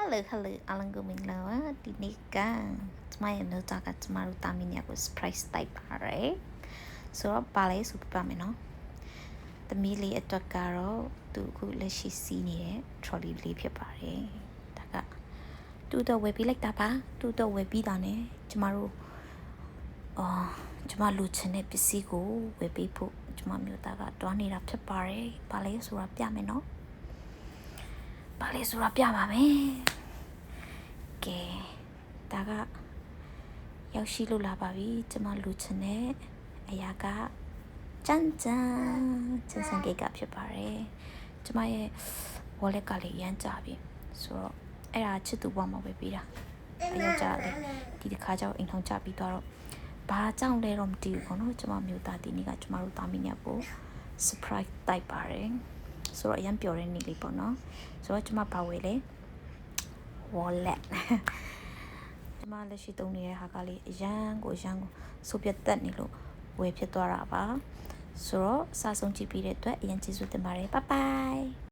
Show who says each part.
Speaker 1: hello အားလုံးကိုမင်္ဂလာပါဒီနေ့ကကျမရဲ့မျိုးသားကကျမတို့တာမီနီယာကို surprise တိုက်ပါတယ်ဆိုတော့ပါလဲဆိုပြပါမယ်နော်သမီးလေးအတွက်ကတော့သူအခုလက်ရှိစီးနေတဲ့ trolley လေးဖြစ်ပါတယ်ဒါကသူတော့ဝယ်ပြီးလိုက်တာပါသူတော့ဝယ်ပြီးတာနဲ့ကျမတို့ကျမလူချင်တဲ့ပစ္စည်းကိုဝယ်ပေးဖို့ကျမမျိုးသားကတွားနေတာဖြစ်ပါတယ်ပါလဲဆိုတာပြမယ်နော်ပါလေဆိုတာပြပါမယ်ကဲဒါကရောက်ရှိလို့လာပါပြီကျမလူချင်တဲ့အရာကကျန်းကျန်းကိတ်ကဖြစ်ပါတယ်ကျမရဲ့ wallet ကလေးရမ်းကြပြီဆိုတော့အဲ့ဒါချစ်သူဘွားမှာပဲပေးတာအယောက်ကြတယ်ဒီတစ်ခါကျတော့အိမ်ထောင်ကြပြီးတော့ဘာကြောင့်လဲတော့မသိဘူးပေါ့နော်ကျမမျိုးသားဒီနေ့ကကျမတို့တာမီနီယာကို surprise တိုက်ပါတယ်ဆိုတော့အရင်ပြောတဲ့နေ့လေးပေါ့နော်ဆိုတော့ကျမပါဝယ်လေ wallet ကျမလက်ရှိသုံးနေတဲ့ဟာကလေးအရန်ကိုဆိုပြတ်တက်နေလို့ဝယ်ဖြစ်သွားတာပါဆိုတော့စာဆုံးကြည့်ပြီးတဲ့အတွက်အရင်ကျေးဇူးတင်ပါတယ် bye bye